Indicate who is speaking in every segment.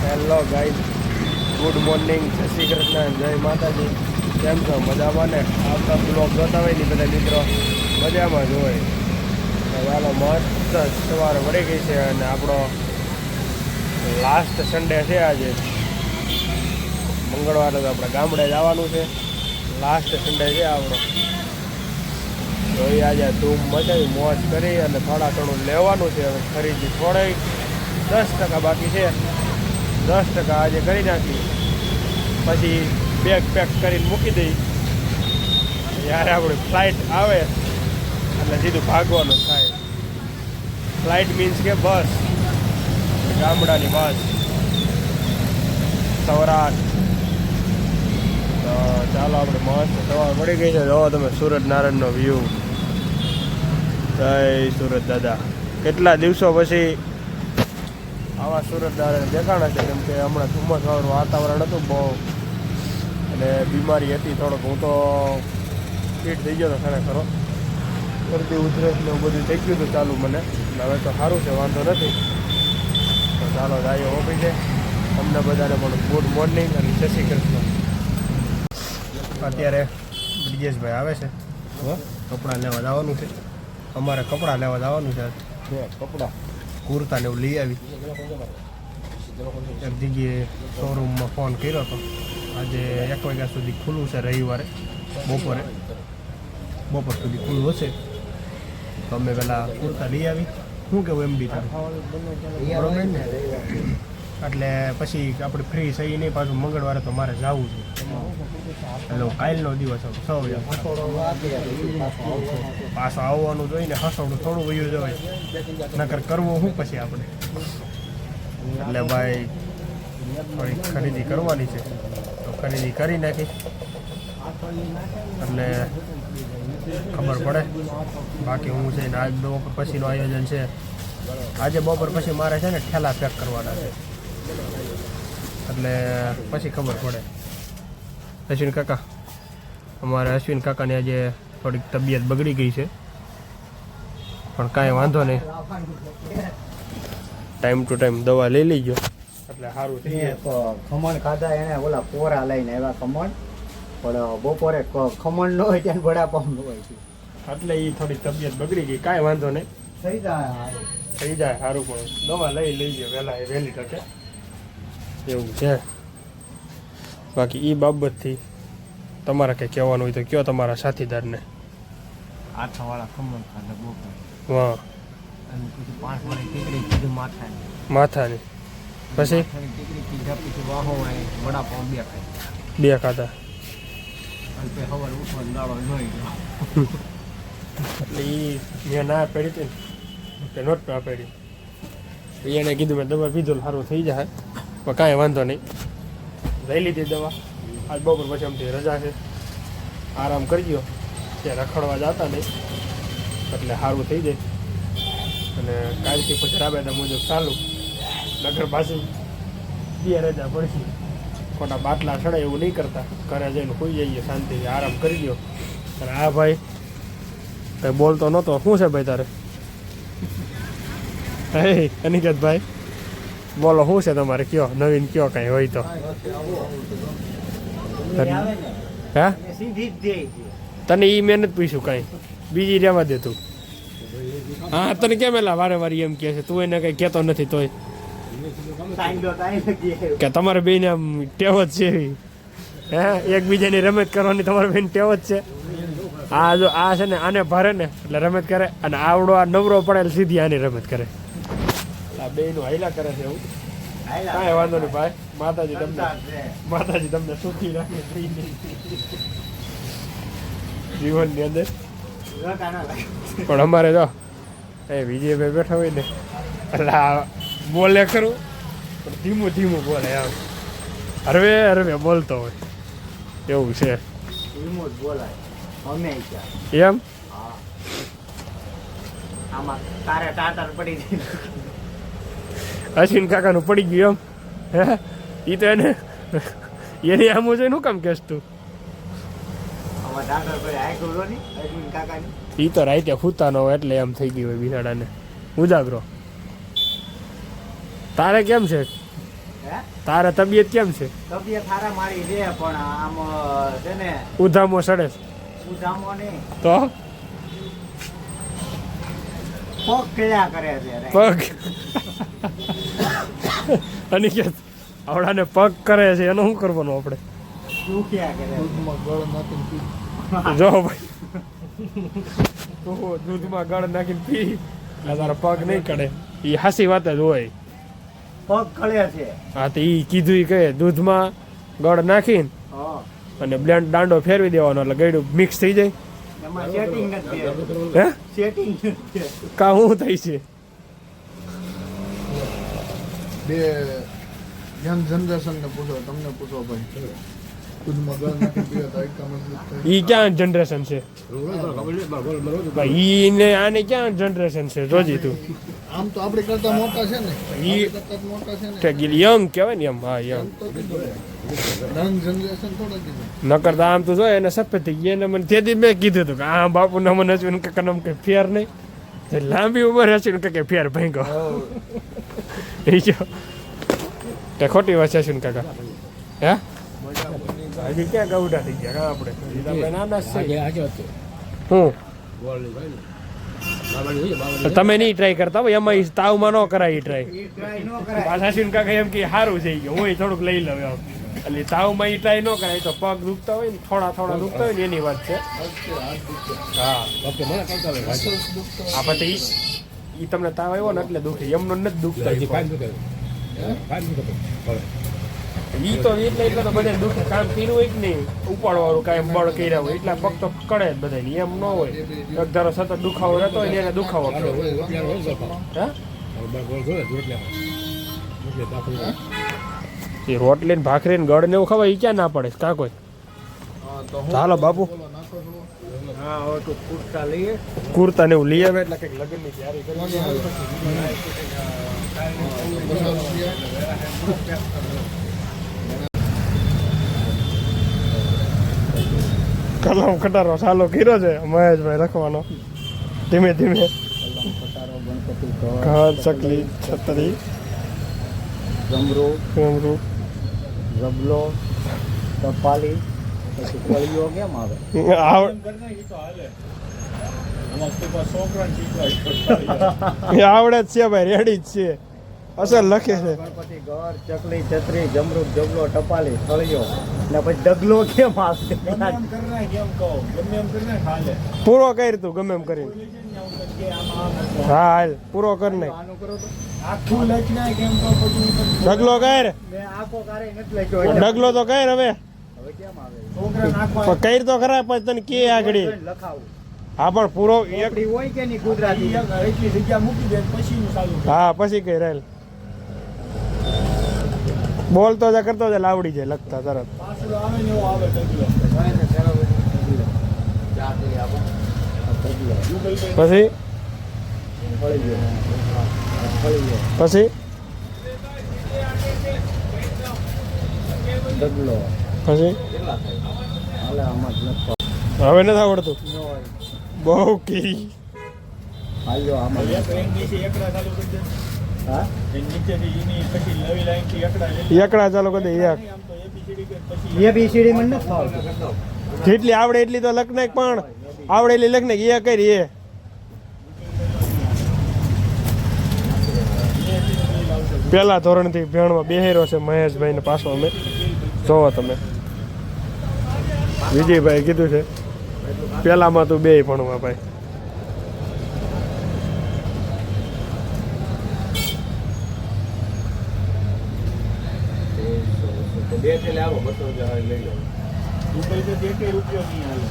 Speaker 1: Hello guys, good morning, જય શ્રી કૃષ્ણ, જય માતાજી. કેમ છો? મજામાં ને? આવતા બ્લોગ જોતા હોય ને બધા મિત્રો મજામાં જ હોય. ચાલો, મસ્ત સવાર વળી ગઈ છે અને આપણો લાસ્ટ સન્ડે છે આજે. મંગળવારે તો આપણે ગામડે જવાનું છે. લાસ્ટ સન્ડે છે આપણો. તો એ આજે ધૂમ મચાવી મોજ કરી અને થોડા ઘણું લેવાનું છે. હવે ખરીદી થોડી 10% બાકી છે. 10% આજે કરી નાખી, પછી બેગ પેક કરીને મૂકી દઈ. જ્યારે આપણી ફ્લાઇટ આવે એટલે સીધું ભાગવાનું થાય. ફ્લાઇટ મીન્સ કે બસ, ગામડાની બસ, સૌરાષ્ટ્ર. તો ચાલો, આપણે મસ્ત સવાર મળી ગઈ છે. જોવો તમે સૂરજનારાયણનો વ્યૂ. જય સુરત દાદા. કેટલા દિવસો પછી આવા સૂરજનારાયણ દેખાણા છે, કેમ કે હમણાં ધુમ્મસવાળું વાતાવરણ હતું બહુ, અને બીમારી હતી થોડોક. હું તો ફીટ થઈ ગયો હતો ખરેખર, શરદી ઉધરસ ને એવું બધું થઈ ગયું હતું ચાલુ મને. હવે તો સારું છે, વાંધો નથી. તો ચાલો જઈએ ઓફિસે. તમને બધાને પણ ગુડ મોર્નિંગ અને જય શ્રી કૃષ્ણ. અત્યારે બ્રિજેશભાઈ આવે છે, કપડાં લેવા જવાનું છે. અમારે કપડાં લેવા જવાનું છે. કપડાં કુર્તા ને એવું લઈ આવી. એક જગ્યાએ શોરૂમમાં ફોન કર્યો હતો. આજે 1 વાગ્યા સુધી ખુલ્લું છે, રવિવારે બપોર સુધી ખુલ્લું હશે. તો અમે પહેલાં કુર્તા લઈ આવી. શું કેવું એમડી તારું? બરોબર ને? એટલે પછી આપણે ફ્રી થઈ નહીં. પાછું મંગળવારે તો મારે જવું છે. એટલે કાલનો દિવસ હતો. પાછો આવવાનું જોઈને હસવડું થોડું વયું જવાય, નકર કરવું શું પછી આપણે. એટલે ભાઈ થોડી ખરીદી કરવાની છે, તો ખરીદી કરી નાખી એટલે ખબર પડે. બાકી હું છે ને આજ બપોર પછીનું આયોજન છે. આજે બપોર પછી મારે છે ને ઠેલા પેક કરવાના છે, એટલે પછી ખબર પડે. અશ્વિન કાકા, અમારે અશ્વિન કાકાની આજે થોડીક તબિયત બગડી ગઈ છે, પણ કાંઈ વાંધો નહીં. ટાઈમ ટુ ટાઈમ દવા લઈ લેજો એટલે સારું થઈ જાય.
Speaker 2: ખમણ ખાધા એને, ઓલા પોરા લઈને આવ્યા ખમણ, પણ બપોરે ખમણ ન હોય ત્યાં વડાપાવ ન હોય છે,
Speaker 1: એટલે એ થોડી તબિયત બગડી ગઈ. કાંઈ વાંધો નહીં,
Speaker 2: થઈ જાય
Speaker 1: સારું. પણ દવા લઈ લેજો વહેલી તકે, એવું છે. બાકી એ બાબતથી તમારે કંઈ કહેવાનું હોય તો કહો તમારા સાથીદારને.
Speaker 2: આઠાવાળા ખમણ ખાધા બપોરે.
Speaker 1: વાહ.
Speaker 2: અને પછી 5 વાળી ટીકડી કીધું
Speaker 1: માથાની પછી
Speaker 2: ટીકડી કીધા, પછી વાહો વડાપાવ 2 ખાધા.
Speaker 1: 2 ખાધા.
Speaker 2: અને પછી સવારે ઉઠવાનો દાડો જોઈ ગયો.
Speaker 1: એટલે એ મેં ના પાડી હતી ને, કે નોટ ના પાડી. એને કીધું મેં દવા પીધું સારું થઈ જાય, પણ કાંઈ વાંધો નહીં. લઈ લીધી દવા. આજ બપોર પછી અમથી રજા છે, આરામ કરજો. ત્યાં રખડવા જતા નહીં એટલે સારું થઈ જાય. અને કાલથી પછી રાબેતા મુજબ ચાલુ. નગર પાછી 2 રજા પડશે. ખોટા બાટલા ચડે એવું નહીં કરતા. ઘરે જઈને સૂઈ જઈએ શાંતિથી, આરામ કરી દો. અને આ ભાઈ કંઈ બોલતો નહોતો. શું છે ભાઈ તારે? હે અનિકેતભાઈ, બોલો શું છે તમારે? કયો નવીન, કયો કાંઈ હોય તો. હા, તને એ મહેનત પૂછ્યું કાંઈ બીજી રહેવા દે તું. હા, તને કેમ એલા વારે વારે એમ કહે છે? તું એને કંઈ કહેતો નથી તોય કે તમારે બેને આમ ટેવ જ છે એવી? હે, એકબીજાની રમત કરવાની તમારે બેન ટેવ જ છે. આ જો આ છે ને, આને ભરે ને એટલે રમત કરે, અને આવડો આ નવરો પડે સીધી આની રમત કરે. આ બેનું હાઈલા કરે છે એવું. કાંઈ વાંધો નહીં ભાઈ, માતાજી તમને સુખી રાખે જીવનની અંદર. પણ અમારે જો એ વિજયભાઈ બેઠા હોય ને એટલે આ બોલે ખરું, પણ ધીમું ધીમું બોલે. આમ હરવે બોલતો હોય એવું છે. એમ અશ્વિન કાકાનું પડી ગયું એમ? હે, એ તો એની આમ છે. શું કામ કેસ તું? એ તો રાતે ફૂતા ન હોય એટલે એમ થઈ ગયું હોય બિચારાને ઉજાગરો. તારે કેમ છે?
Speaker 2: હે
Speaker 1: તારે તબિયત કેમ છે?
Speaker 2: તબિયત સારા મારી છે પણ આમ છે ને
Speaker 1: ઉધામો સડે છે.
Speaker 2: ઉજામો નહીં
Speaker 1: તો
Speaker 2: પગ કયા કરે છે રે.
Speaker 1: પગ અનિકેત આવડાને પગ કરે છે એનું શું કરવાનું આપણે?
Speaker 2: દુખ્યા કરે છે.
Speaker 1: જો ભાઈ તો દૂધમાં ગળ નાખીને પી આ તારા પગ નહીં કડે એ હાસી વાત જ હોય.
Speaker 2: પગ કળે છે.
Speaker 1: હા તો ઈ કીધું ઈ કહે દૂધમાં ગળ નાખીને
Speaker 2: હા
Speaker 1: અને બ્લેન્ડ દાંડો ફેરવી દેવાનો એટલે ગળ્યું મિક્સ થઈ જાય.
Speaker 2: એમાં સેટિંગ નથી થયું.
Speaker 1: હે
Speaker 2: સેટિંગ નથી થયું.
Speaker 1: કા શું થાય છે?
Speaker 3: બે યંગ જનરેશન ને પૂછો, તમને પૂછો ભાઈ, દૂધમાં ગળ નાખી પીવે તો એકદમ મજબૂત થાય.
Speaker 1: ઈ ક્યાં જનરેશન છે ભાઈ? ઈ ને આને ક્યાં જનરેશન છે? જોજી તું
Speaker 3: આમ તો આપણી કરતા મોટા છે ને,
Speaker 1: ઈ-
Speaker 3: આપણી કરતા મોટા છે ને,
Speaker 1: કે યંગ કહેવાય ને એમ. હા યંગ
Speaker 3: એમ તો કીધું ને. યંગ જનરેશન થોડા કીધું.
Speaker 1: નકર તો આમ તો જો એને સફેદ થઈ ગઈ. એને મને તેથી મેં કીધું હતું કે આ બાપુ ને મને અશ્વિન કાકા નામ કઈ ફેર નહીં. જે લાંબી ઉંમર અશ્વિન કાકા ફેર ભાંગો એ જો તે ખોટી વાત છે અશ્વિન કાકા. હે હજી ક્યાં ગૌડા થઈ ગયા કા આપણે? હજી તો આપણે નાના જ છીએ. હું તો તમે નહીં ટ્રાય કરતા હોય એમાં ઈ તાવમાં ન કરાય ટ્રાય.
Speaker 2: ઈ try ન કરાય.
Speaker 1: પાછા અશ્વિન કાકા એમ કે સારું થઈ ગયું હું થોડુંક લઈ લઉં એમ. એટલે તાવમાં ઈ ટ્રાય ન કરાય તો પગ દુખતા હોય ને થોડા દુખતા હોય ને એની વાત છે. હા આ પછી ઈ તમને તાવ આવ્યો ને એટલે દુખે એમનો નથી દુખતા ઈ પગ. ઈ તો એટલે તો બધા દુખે. કામ કર્યું હોય કે નહીં ઉપાડવાનું કાંઈ બળ કર્યા હોય એટલા પગ તો કડે જ બધા એમ ન હોય. એક ધારો સતત દુખાવો રહેતો હોય ને એને દુખાવો કરે. હા એ રોટલી ને ભાખરી ને ગળ ને એવું ખવાય ઈ ક્યાં ના પડે કાં કોઈ?
Speaker 3: હા, તો હું
Speaker 1: ચાલો બાપુ
Speaker 3: બોલો, નાખો છો.
Speaker 2: હા હવે તો કુર્તા લઈએ.
Speaker 1: કુર્તા ને એવું લઈ આવે એટલે કંઈક લગ્નની તૈયારી કરી.
Speaker 3: કોને આવે? પચાસ રૂપિયા.
Speaker 1: કલમ કટારો ચાલો કર્યો છે મહેશભાઈ લખવાનો ધીમે ધીમે.
Speaker 2: કલમ કટારો ગણપતિ
Speaker 1: ઘર ચકલી છત્રી
Speaker 2: જમરૂ
Speaker 1: કમરું
Speaker 2: રબલો ટપાલી પછી કળીઓ કેમ આવે?
Speaker 1: આવડે જ છે ભાઈ રેડી જ છે અસલ લખે છે.
Speaker 2: ગણપતિ ઘર ચકલી છત્રી જમરૂ જબલો ટપાલી કળીઓ ને પછી ડગલો કેમ આવે?
Speaker 1: પૂરો કર તું ગમે એમ કરીને. હા હાલ પૂરો કર નાખ.
Speaker 2: આનું કરો તો
Speaker 3: આખું લખ નાખ કેમ તો પછી
Speaker 1: ડગલો કર
Speaker 2: મેં આખો કારે નથી લખ્યો એટલે
Speaker 1: ડગલો તો કર હવે
Speaker 2: હવે કેમ આવે?
Speaker 3: છોકરા નાખવા
Speaker 1: પણ કર તો ખરા પછી તને કે આગળ.
Speaker 2: લખાવું
Speaker 1: હા પણ પૂરો એક
Speaker 2: આપણી હોય કે નહીં ગુજરાતી
Speaker 3: એટલી જગ્યા મૂકી દે પછી ચાલુ કરે.
Speaker 1: હા પછી કઈ રહેલ બોલતો જા કરતો જા લાવડી જાય લખતા તરત.
Speaker 3: પાછળ આવે ને એવો આવે ડગલો.
Speaker 2: જાતી આપો ડગલો
Speaker 3: ગૂગલ પે
Speaker 1: પછી
Speaker 2: ફળી ગયો ફળી ગયો
Speaker 1: પછી
Speaker 2: ડગલો
Speaker 1: પછી
Speaker 2: કેટલા થાય? હાલે આમાં જ નથી
Speaker 1: હવે નથી આવડતું
Speaker 2: ન હોય.
Speaker 1: બહુ કી.
Speaker 2: હાલ્યો આમાં જ.
Speaker 3: એક લાઈન નીચે એકડા ચાલુ કરી દે.
Speaker 2: હા
Speaker 3: એ નીચેથી એની પછી નવી લાઈન થી એકડા લે.
Speaker 1: એકડા ચાલો કરી દે એક
Speaker 3: આમ તો ABCD કે પછી
Speaker 2: ABCD મને નથી ફાવતું.
Speaker 1: જેટલી આવડે એટલી તો લખ નાખ પણ આવડે એટલી લખ નાખ એ કરી એ પેલા ધોરણથી ભેણમાં બેહેરો છે મહેશભાઈ ને પાછો અમે જોવો તમે વિજયભાઈ કીધું છે પેલામાં તું બે ભણવા ભાઈ.
Speaker 2: બે થેલે આવો 200 રૂપિયા લઈ લો.
Speaker 3: ગૂગલ પે થી એકેય રૂપિયો નહીં હાલે.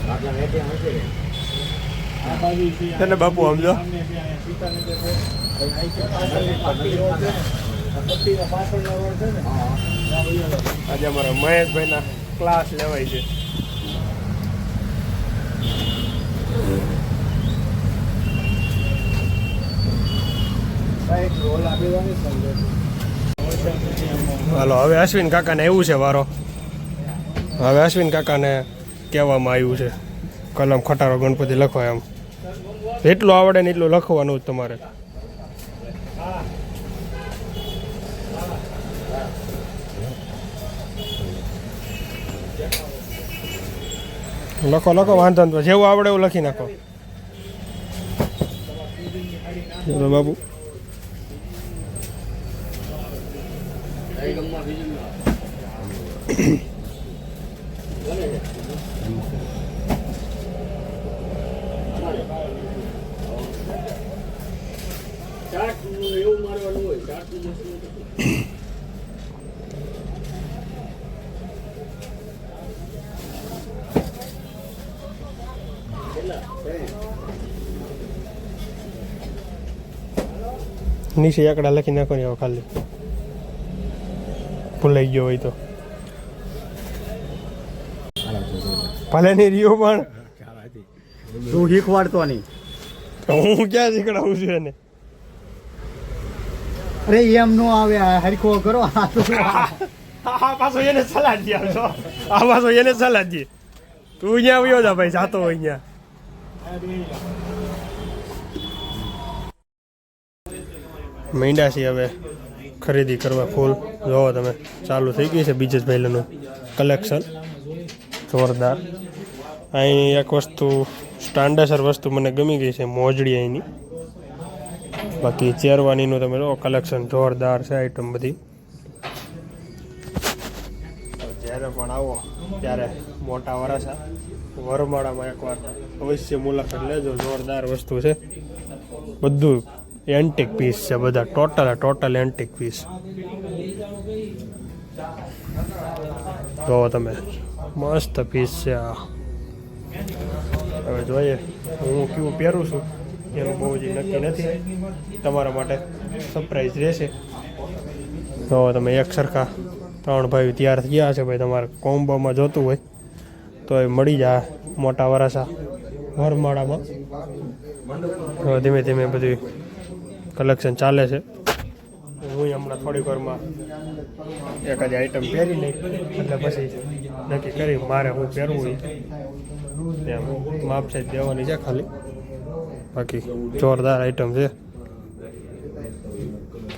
Speaker 2: આપણા ATM હશે ને?
Speaker 3: આ બાજુ છે
Speaker 1: તને બાપુ સમજો
Speaker 3: સામે છે અહીંયા સીતાનગર છે અહીંથી પાછળની પટ્ટી રોડ છે ને આ પટ્ટીના પાછળનો રોડ છે ને
Speaker 2: હા
Speaker 3: ત્યાં વહી આવો.
Speaker 1: આજે અમારા મહેશભાઈના ક્લાસ લેવાય છે.
Speaker 2: સાહેબ રોલ આપી દો ને સમજો.
Speaker 1: હાલો હવે અશ્વિન કાકાને એવું છે વારો. હવે અશ્વિન કાકાને કહેવામાં આવ્યું છે કલમ ખટારો ગણપતિ લખો એમ જેટલું આવડે ને એટલું લખવાનું જ તમારે. લખો લખો વાંધો નહીં, જેવું આવડે એવું લખી નાખો. બોલો બાબુ. નીચે એકડા લખી નાખો ને ખાલી ભૂલાઈ ગયો હોય તો ભલે નહીં રહ્યો પણ
Speaker 2: તું શીખવાડતો નહીં.
Speaker 1: હું ક્યાં શીખડાવું છું એને.
Speaker 2: અરે એમ નો આવે, હરખો કરો.
Speaker 1: આ પાછો એને સલાહ દે આવજો, આ પાછો એને સલાહ દે. તું અહીંયા આવ્યો જા ભાઈ, જાતો હોય અહીંયા. મહિના છે હવે ખરીદી કરવા ફૂલ. જોવો તમે ચાલુ થઈ ગઈ છે બીજેશ ભાઈલાનું કલેક્શન જોરદાર. અહીં એક વસ્તુ સ્ટાન્ડર્ડ વસ્તુ મને ગમી ગઈ છે, મોજડી અહીંની. બાકી ચેરવાનીનું તમે જો કલેક્શન જોરદાર છે, આઈટમ બધી. જ્યારે પણ આવો ત્યારે મોટા વરાસા વરમાળામાં એકવાર અવશ્ય મુલાકાત લેજો. જોરદાર વસ્તુ છે, બધું એન્ટિક પીસ છે, બધા ટોટલ એન્ટિક પીસ. જોવો તમે મસ્ત પીસ છે આ. હવે જોઈએ હું કેવું પહેરું છું એનું બહુ જ નક્કી નથી, તમારા માટે સરપ્રાઈઝ રહેશે. તો તમે એક સરખા 3 ભાઈ તૈયાર ગયા છે ભાઈ, તમારે કોમ્બોમાં જોતું હોય તો એ મળી જાય મોટા વરાસા વરમાળામાં. હવે ધીમે ધીમે બધું કલેક્શન ચાલે છે. હું હમણાં થોડીક વારમાં એકાદ આઈટમ પહેરી લઈ એટલે પછી નક્કી કરી મારે હું પહેરવું એમ માપ સાઈઝ દેવાની છે ખાલી. બાકી જોરદાર આઈટમ છે.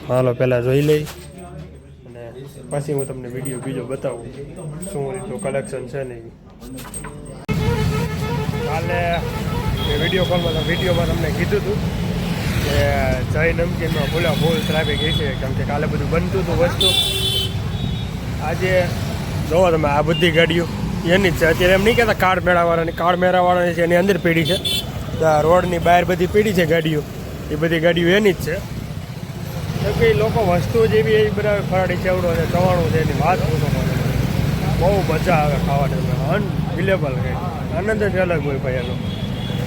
Speaker 1: હાલો પહેલાં જોઈ લઈ અને પછી હું તમને વિડીયો બીજો બતાવું શું રીતનું કલેક્શન છે ને. કાલે વિડીયોમાં તમને કીધું હતું કે જય નમકીનમાં ફૂલ ટ્રાફિક છે, કેમ કે કાલે બધું બનતું હતું વસ્તુ. આજે જોવો તમે આ બધી ગાડીઓ એની જ છે. અત્યારે એમ નહીં કહેતા કાળ મેળાવાળાની છે, એની અંદર પેઢી છે. રોડની બહાર બધી પેઢી છે ગાડીઓ, એ બધી ગાડીઓ એની જ છે. તો કે લોકો વસ્તુઓ જેવી એ બધા ફરાળી ચેવડો છે, ચવાણું છે, એની વાત પૂછો મને. બહુ મજા આવે ખાવાની, અનબિલેબલ કંઈ આનંદ જ અલગ હોય ભાઈ એનો.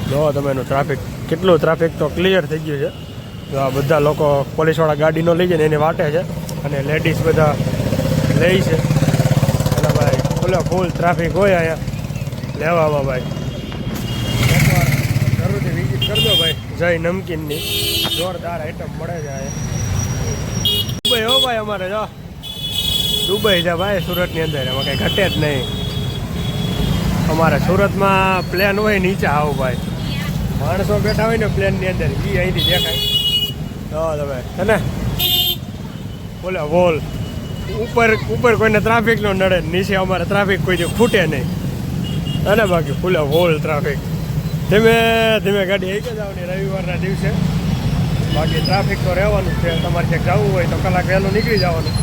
Speaker 1: જોવો તમે એનું ટ્રાફિક, કેટલું ટ્રાફિક તો ક્લિયર થઈ ગયું છે. તો આ બધા લોકો પોલીસવાળા ગાડીનો લઈ જાય ને એને વાટે છે, અને લેડીઝ બધા લે છે. અને ભાઈ ફૂલ ટ્રાફિક હોય અહીંયા લેવામાં ભાઈ. એકવાર જરૂરથી વિઝિટ કરજો ભાઈ જય નમકીનની, જોરદાર આઈટમ મળે છે અહીંયા. દુબઈ હો ભાઈ અમારે, જો દુબઈ છે ભાઈ સુરતની અંદર, એમાં કંઈ ઘટે જ નહીં. અમારે સુરતમાં પ્લેન હોય નીચે આવું ભાઈ, માણસો બેઠા હોય ને પ્લેનની અંદર, એ અહીંથી દેખાય. તો તમે છે ને બોલે વોલ ઉપર કોઈને ટ્રાફિક નો નડે, નીચે અમારે ટ્રાફિક કોઈ ખૂટે નહીં. અને બાકી ફૂલે હોલ ટ્રાફિક. ધીમે ધીમે ગાડી આવી જવાની રવિવારના દિવસે. બાકી ટ્રાફિક તો રહેવાનું જ છે. તમારે ક્યાંક જવું હોય તો કલાક વહેલું નીકળી જવાનું.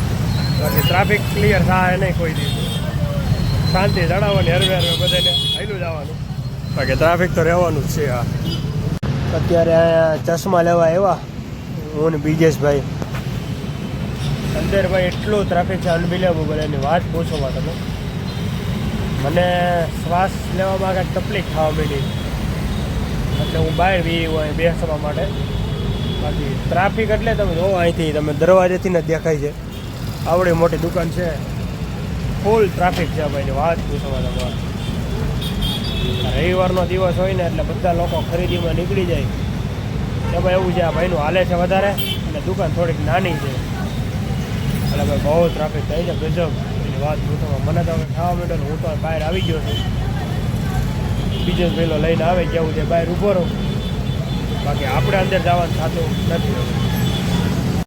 Speaker 1: બાકી ટ્રાફિક ક્લિયર થાય નહીં કોઈ દિવસ. શાંતિ જણાવવાની, હરવે બધાને હાઈલું જવાનું. બાકી ટ્રાફિક તો રહેવાનું જ છે. હા, અત્યારે અહીંયા ચશ્મા લેવા આવ્યા હું ને બીજેશભાઈ. અંદર ભાઈ એટલું ટ્રાફિક છે અનબિલેબલ, એની વાત પૂછોમાં તમે. મને શ્વાસ લેવામાં કાંઈક તકલીફ થવા માંડી, એટલે હું બહાર હોય બેસવા માટે. બાકી ટ્રાફિક એટલે તમે જો અહીંથી તમે દરવાજેથી ને દેખાય છે, આવડી મોટી દુકાન છે, ફૂલ ટ્રાફિક છે ભાઈ. વાત પૂછોમાં તમારે. રવિવારનો દિવસ હોય ને એટલે બધા લોકો ખરીદીમાં નીકળી જાય. એમાં એવું છે આ ભાઈનું હાલે છે વધારે, અને દુકાન થોડીક નાની છે, એટલે ભાઈ બહુ ટ્રાફિક થાય છે ગજબ. એની વાત પૂછોમાં. મને તો હવે ખાવા માંડ્યો, હું તો બહાર આવી ગયો છું. બીજો જ પહેલો લઈને આવે જ્યાં તે બહાર ઊભો રહો બાકી આપણે અંદર જવાનું થતું નથી હવે